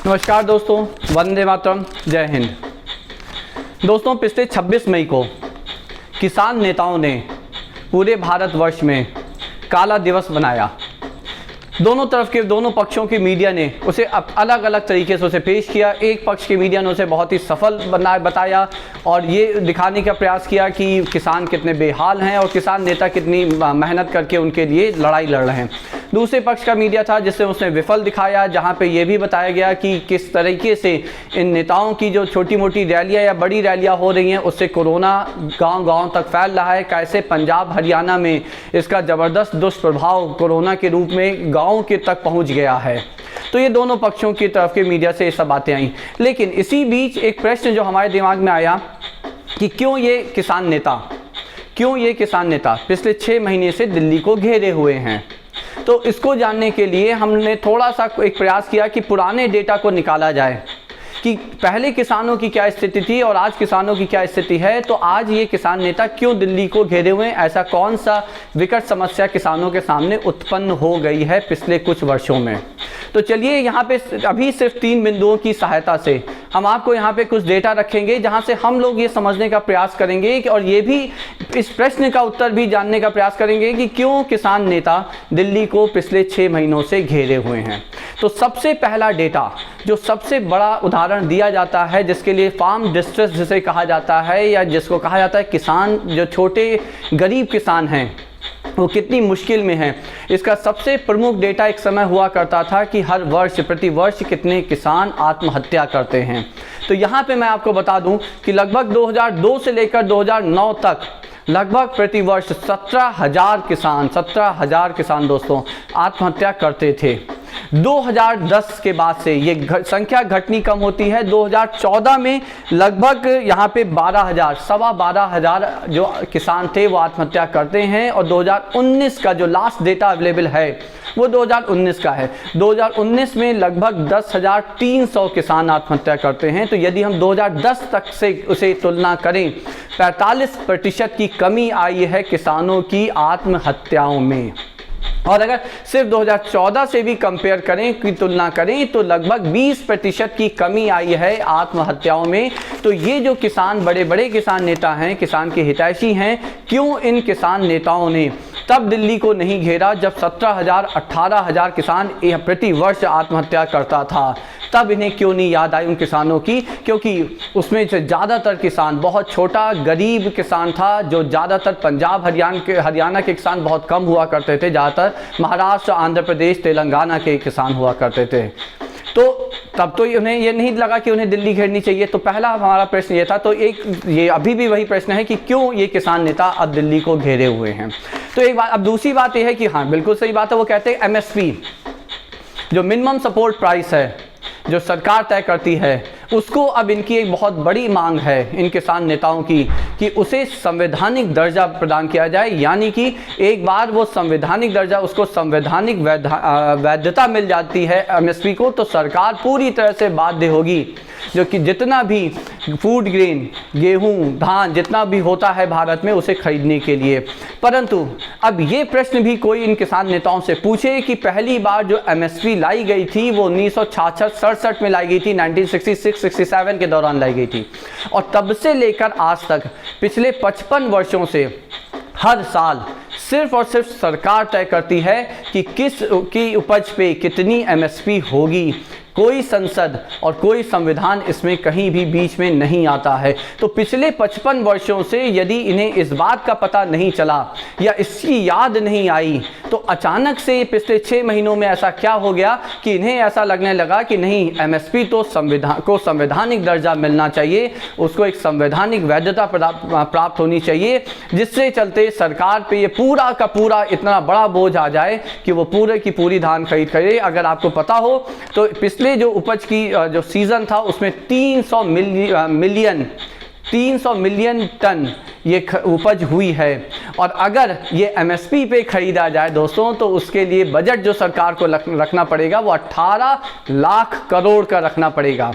नमस्कार दोस्तों, वंदे मातरम, जय हिंद। दोस्तों, पिछले 26 मई को किसान नेताओं ने पूरे भारतवर्ष में काला दिवस मनाया। दोनों तरफ के दोनों पक्षों की मीडिया ने उसे अलग अलग तरीके से उसे पेश किया। एक पक्ष की मीडिया ने उसे बहुत ही सफल बताया और ये दिखाने का प्रयास किया कि किसान कितने बेहाल हैं और किसान नेता कितनी मेहनत करके उनके लिए लड़ाई लड़ रहे हैं। दूसरे पक्ष का मीडिया था जिससे उसने विफल दिखाया, जहाँ पे ये भी बताया गया कि किस तरीके से इन नेताओं की जो छोटी मोटी रैलियाँ या बड़ी रैलियाँ हो रही हैं उससे कोरोना गांव-गांव तक फैल रहा है। कैसे पंजाब हरियाणा में इसका ज़बरदस्त दुष्प्रभाव कोरोना के रूप में गाँव के तक पहुँच गया है। तो ये दोनों पक्षों की तरफ के मीडिया से ये सब बातें आई। लेकिन इसी बीच एक प्रश्न जो हमारे दिमाग में आया कि क्यों ये किसान नेता पिछले 6 महीने से दिल्ली को घेरे हुए हैं। तो इसको जानने के लिए हमने थोड़ा सा एक प्रयास किया कि पुराने डेटा को निकाला जाए कि पहले किसानों की क्या स्थिति थी और आज किसानों की क्या स्थिति है। तो आज ये किसान नेता क्यों दिल्ली को घेरे हुए हैं, ऐसा कौन सा विकट समस्या किसानों के सामने उत्पन्न हो गई है पिछले कुछ वर्षों में। तो चलिए यहाँ पे अभी सिर्फ 3 बिंदुओं की सहायता से हम आपको यहाँ पे कुछ डेटा रखेंगे, जहाँ से हम लोग ये समझने का प्रयास करेंगे और ये भी इस प्रश्न का उत्तर भी जानने का प्रयास करेंगे कि क्यों किसान नेता दिल्ली को पिछले 6 महीनों से घेरे हुए हैं। तो सबसे पहला डेटा जो सबसे बड़ा उदाहरण दिया जाता है, जिसके लिए फार्म डिस्ट्रेस जिसे कहा जाता है या जिसको कहा जाता है किसान जो छोटे गरीब किसान हैं वो कितनी मुश्किल में हैं, इसका सबसे प्रमुख डेटा एक समय हुआ करता था कि हर वर्ष प्रति वर्ष कितने किसान आत्महत्या करते हैं। तो यहाँ पे मैं आपको बता दूं कि लगभग 2002 से लेकर 2009 तक लगभग प्रति वर्ष 17,000 किसान दोस्तों आत्महत्या करते थे। 2010 के बाद से ये संख्या घटनी कम होती है। 2014 में लगभग यहाँ पे 12,000 जो किसान थे वो आत्महत्या करते हैं और 2019 का जो लास्ट डेटा अवेलेबल है वो 2019 का है। 2019 में लगभग 10,300 किसान आत्महत्या करते हैं। तो यदि हम 2010 तक से उसे तुलना करें, 45% की कमी आई है किसानों की आत्महत्याओं में। और अगर सिर्फ 2014 से भी कंपेयर करें की तुलना करें तो लगभग 20% की कमी आई है आत्महत्याओं में। तो ये जो किसान बड़े बड़े किसान नेता हैं, किसान के हितैषी हैं, क्यों इन किसान नेताओं ने तब दिल्ली को नहीं घेरा जब 17,000 18,000 किसान प्रति वर्ष आत्महत्या करता था, तब इन्हें क्यों नहीं याद आई उन किसानों की? क्योंकि उसमें से ज़्यादातर किसान बहुत छोटा गरीब किसान था, जो ज़्यादातर पंजाब हरियाणा के किसान बहुत कम हुआ करते थे, ज़्यादातर महाराष्ट्र, आंध्र प्रदेश, तेलंगाना के किसान हुआ करते थे। तो तब तो उन्हें ये नहीं लगा कि उन्हें दिल्ली घेरनी चाहिए। तो पहला हमारा प्रश्न ये था। तो ये अभी भी वही प्रश्न है कि क्यों ये किसान नेता अब दिल्ली को घेरे हुए हैं। तो एक बात, अब दूसरी बात ये है कि हाँ बिल्कुल सही बात है, वो कहते हैं MSP जो मिनिमम सपोर्ट प्राइस है जो सरकार तय करती है, उसको अब इनकी एक बहुत बड़ी मांग है इन किसान नेताओं की कि उसे संवैधानिक दर्जा प्रदान किया जाए। यानी कि एक बार वो संवैधानिक दर्जा, उसको संवैधानिक वैधता मिल जाती है MSP को, तो सरकार पूरी तरह से बाध्य होगी जो कि जितना भी फूड ग्रेन, गेहूं, धान जितना भी होता है भारत में उसे खरीदने के लिए। परंतु अब ये प्रश्न भी कोई इन किसान नेताओं से पूछे कि पहली बार जो MSP लाई गई थी वो 1966-67 में लाई गई थी, 1966-67 के दौरान लाई गई थी। और तब से लेकर आज तक पिछले 55 वर्षों से हर साल सिर्फ और सिर्फ सरकार तय करती है कि किस की उपज पे कितनी MSP होगी। कोई संसद और कोई संविधान इसमें कहीं भी बीच में नहीं आता है। तो पिछले 55 वर्षों से यदि इन्हें इस बात का पता नहीं चला या इसकी याद नहीं आई, तो अचानक से पिछले 6 महीनों में ऐसा क्या हो गया कि इन्हें ऐसा लगने लगा कि नहीं, MSP तो संवैधानिक दर्जा मिलना चाहिए, उसको एक संवैधानिक वैधता प्राप्त होनी चाहिए, जिससे चलते सरकार पे ये पूरा का पूरा इतना बड़ा बोझ आ जाए कि वो पूरे की पूरी धान खरीद करे। अगर आपको पता हो तो पिछले जो उपज की जो सीजन था उसमें 300 मिलियन टन ये उपज हुई है। और अगर ये MSP पे खरीदा जाए दोस्तों, तो उसके लिए बजट जो सरकार को रखना पड़ेगा वो 18 लाख करोड़ का रखना पड़ेगा।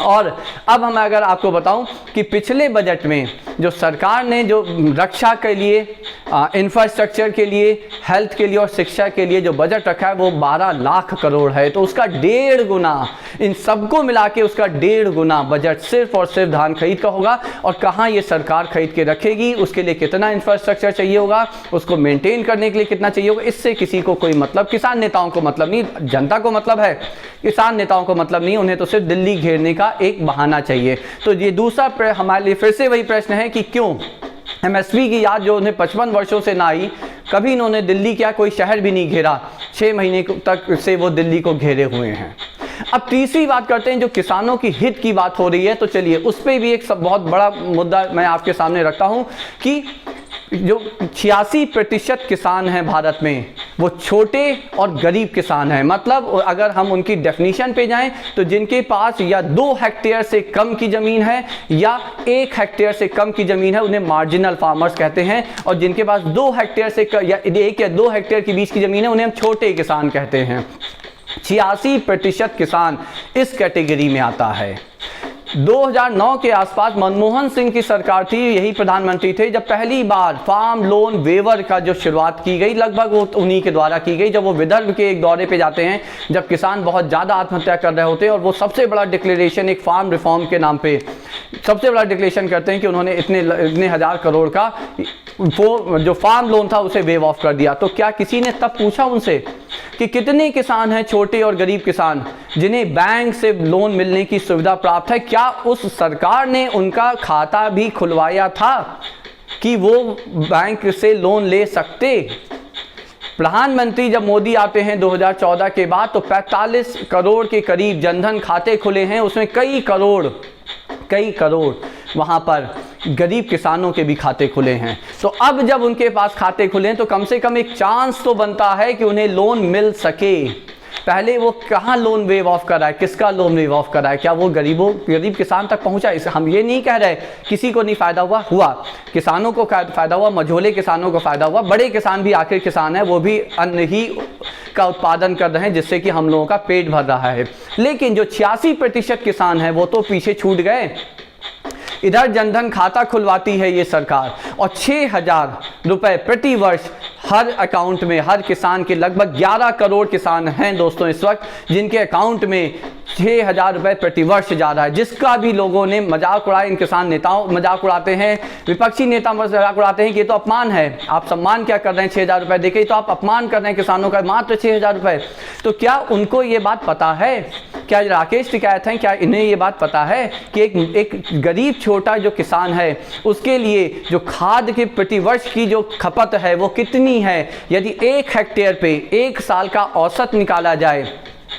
और अब मैं अगर आपको बताऊं कि पिछले बजट में जो सरकार ने जो रक्षा के लिए इंफ्रास्ट्रक्चर के लिए, हेल्थ के लिए और शिक्षा के लिए जो बजट रखा है वो 12 लाख करोड़ है। तो उसका 1.5 गुना, इन सबको मिला के उसका 1.5 गुना बजट सिर्फ और सिर्फ धान खरीद का होगा। और कहाँ ये सरकार खरीद के रखेगी, उसके लिए कितना इंफ्रास्ट्रक्चर चाहिए होगा, उसको मेंटेन करने के लिए कितना चाहिए होगा, इससे किसी को कोई मतलब, किसान नेताओं को मतलब नहीं, जनता को मतलब है, किसान नेताओं को मतलब नहीं, उन्हें तो सिर्फ दिल्ली घेरने का एक बहाना चाहिए। तो ये दूसरा हमारे लिए फिर से वही प्रश्न है कि क्यों एमएसपी की याद जो उन्हें 55 वर्षों से ना आई, कभी इन्होंने दिल्ली क्या कोई शहर भी नहीं घेरा, 6 महीने तक से वो दिल्ली को घेरे हुए हैं। अब तीसरी बात करते हैं, जो किसानों की हित की बात हो रही है, तो चलिए उस पर भी एक बहुत बड़ा मुद्दा मैं आपके सामने रखता हूं कि जो 86% किसान हैं भारत में वो छोटे और गरीब किसान हैं। मतलब अगर हम उनकी डेफिनेशन पे जाएं तो जिनके पास या 2 हेक्टेयर से कम की ज़मीन है या 1 हेक्टेयर से कम की ज़मीन है उन्हें मार्जिनल फार्मर्स कहते हैं, और जिनके पास 2 हेक्टेयर से या 1 या 2 हेक्टेयर के बीच की ज़मीन है उन्हें हम छोटे किसान कहते हैं। 86% किसान इस कैटेगरी में आता है। 2009 के आसपास मनमोहन सिंह की सरकार थी, यही प्रधानमंत्री थे, जब पहली बार फार्म लोन वेवर का जो शुरुआत की गई, लगभग वो उन्हीं के द्वारा की गई। जब वो विदर्भ के एक दौरे पे जाते हैं, जब किसान बहुत ज़्यादा आत्महत्या कर रहे होते हैं, और वो सबसे बड़ा डिक्लेरेशन एक फार्म रिफॉर्म के नाम पे सबसे बड़ा डिक्लेरेशन करते हैं कि उन्होंने इतने हज़ार करोड़ का वो जो फार्म लोन था उसे वेव ऑफ कर दिया। तो क्या किसी ने तब पूछा उनसे कि कितने किसान हैं, छोटे और गरीब किसान, जिन्हें बैंक से लोन मिलने की सुविधा प्राप्त है? क्या उस सरकार ने उनका खाता भी खुलवाया था कि वो बैंक से लोन ले सकते? प्रधानमंत्री जब मोदी आते हैं 2014 के बाद, तो 45 करोड़ के करीब जनधन खाते खुले हैं, उसमें कई करोड़ वहाँ पर गरीब किसानों के भी खाते खुले हैं। तो अब जब उनके पास खाते खुले हैं तो कम से कम एक चांस तो बनता है कि उन्हें लोन मिल सके। पहले वो कहाँ लोन वेव ऑफ कर रहा है, किसका लोन वेव ऑफ कर रहा है? क्या वो गरीब किसान तक पहुँचा? इसे हम ये नहीं कह रहे किसी को नहीं फ़ायदा हुआ, किसानों को फ़ायदा हुआ, मझोले किसानों को फ़ायदा हुआ, बड़े किसान भी आखिर किसान हैं, वो भी अन्न ही का उत्पादन कर रहे हैं जिससे कि हम लोगों का पेट भर रहा है। लेकिन जो 86% किसान हैं वो तो पीछे छूट गए। इधर जनधन खाता खुलवाती है ये सरकार, और 6,000 रुपये प्रति वर्ष हर अकाउंट में, हर किसान के लगभग 11 करोड़ किसान हैं दोस्तों इस वक्त, जिनके अकाउंट में 6,000 रुपये प्रति वर्ष जा रहा है। जिसका भी लोगों ने मजाक उड़ाया, इन किसान नेताओं मजाक उड़ाते हैं, विपक्षी नेता मजाक उड़ाते हैं कि ये तो अपमान है, आप सम्मान क्या कर रहे हैं 6,000 रुपये देके, तो आप अपमान कर रहे हैं किसानों का, मात्र 6,000 रुपये। तो क्या उनको ये बात पता है? क्या राकेश टिकैत हैं, क्या इन्हें ये बात पता है कि एक गरीब छोटा जो किसान है उसके लिए जो खाद के प्रतिवर्ष की जो खपत है वो कितनी है? यदि 1 हेक्टेयर पे 1 साल का औसत निकाला जाए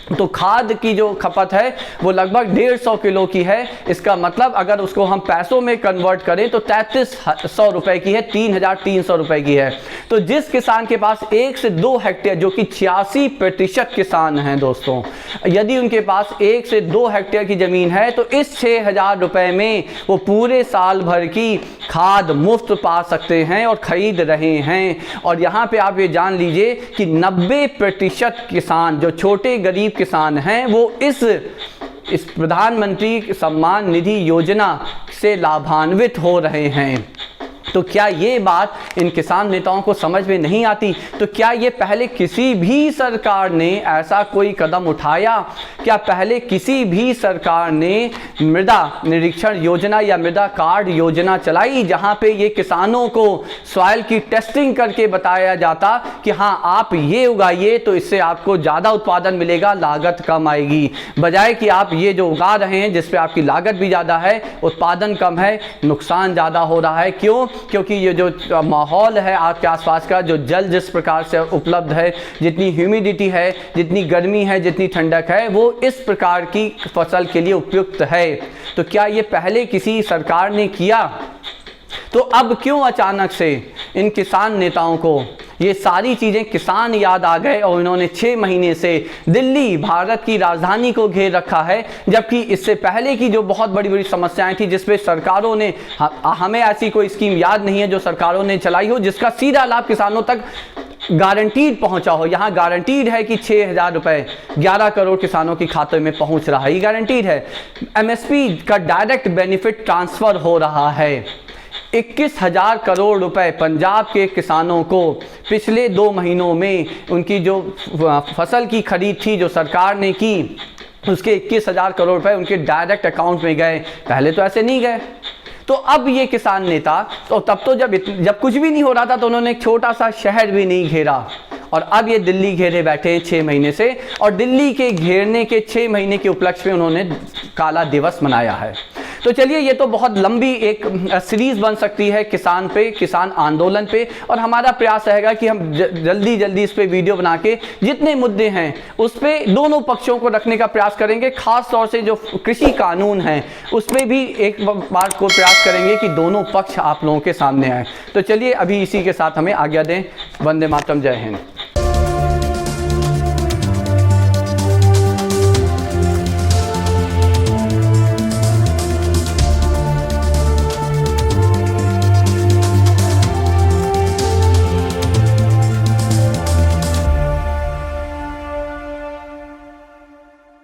तो खाद की जो खपत है वो लगभग 150 किलो की है। इसका मतलब अगर उसको हम पैसों में कन्वर्ट करें तो 3300 रुपए की है, 3,300 रुपए की है। तो जिस किसान के पास 1 से 2 हेक्टेयर, जो कि 86% किसान हैं दोस्तों, यदि उनके पास 1 से 2 हेक्टेयर की ज़मीन है तो इस 6,000 रुपये में वो पूरे साल भर की खाद मुफ्त पा सकते हैं और ख़रीद रहे हैं। और यहाँ पे आप ये जान लीजिए कि 90% किसान जो छोटे गरीब किसान हैं वो इस प्रधानमंत्री सम्मान निधि योजना से लाभान्वित हो रहे हैं। तो क्या ये बात इन किसान नेताओं को समझ में नहीं आती? तो क्या ये पहले किसी भी सरकार ने ऐसा कोई कदम उठाया? क्या पहले किसी भी सरकार ने मृदा निरीक्षण योजना या मृदा कार्ड योजना चलाई जहां पे ये किसानों को सॉइल की टेस्टिंग करके बताया जाता कि हाँ आप ये उगाइए तो इससे आपको ज़्यादा उत्पादन मिलेगा, लागत कम आएगी, बजाय कि आप ये जो उगा रहे हैं जिस पे आपकी लागत भी ज़्यादा है, उत्पादन कम है, नुकसान ज़्यादा हो रहा है। क्यों? क्योंकि ये जो माहौल है आपके आसपास का, जो जल जिस प्रकार से उपलब्ध है, जितनी ह्यूमिडिटी है, जितनी गर्मी है, जितनी ठंडक है, वो इस प्रकार की फसल के लिए उपयुक्त है। तो क्या ये पहले किसी सरकार ने किया? तो अब क्यों अचानक से इन किसान नेताओं को ये सारी चीज़ें, किसान याद आ गए और इन्होंने 6 महीने से दिल्ली, भारत की राजधानी को घेर रखा है, जबकि इससे पहले की जो बहुत बड़ी बड़ी समस्याएं थी जिस पे सरकारों ने, हमें ऐसी कोई स्कीम याद नहीं है जो सरकारों ने चलाई हो जिसका सीधा लाभ किसानों तक गारंटीड पहुंचा हो। यहाँ गारंटीड है कि 6,000 रुपये 11 करोड़ किसानों के खाते में पहुंच रहा है, ये गारंटीड है। एमएसपी का डायरेक्ट बेनिफिट ट्रांसफ़र हो रहा है। 21,000 करोड़ रुपए पंजाब के किसानों को पिछले 2 महीनों में उनकी जो फसल की खरीद थी जो सरकार ने की, उसके 21,000 करोड़ रुपए उनके डायरेक्ट अकाउंट में गए। पहले तो ऐसे नहीं गए। तो अब ये किसान नेता, तो तब तो जब कुछ भी नहीं हो रहा था तो उन्होंने एक छोटा सा शहर भी नहीं घेरा, और अब ये दिल्ली घेरे बैठे हैं 6 महीने से, और दिल्ली के घेरने के 6 महीने के उपलक्ष्य में उन्होंने काला दिवस मनाया है। तो चलिए, ये तो बहुत लंबी एक सीरीज बन सकती है किसान पे, किसान आंदोलन पे, और हमारा प्रयास रहेगा कि हम जल्दी जल्दी इस पे वीडियो बना के जितने मुद्दे हैं उस पे दोनों पक्षों को रखने का प्रयास करेंगे। खास तौर से जो कृषि कानून है उस पे भी एक बार को प्रयास करेंगे कि दोनों पक्ष आप लोगों के सामने आए। तो चलिए, अभी इसी के साथ हमें आज्ञा दें। वंदे मातरम, जय हिंद।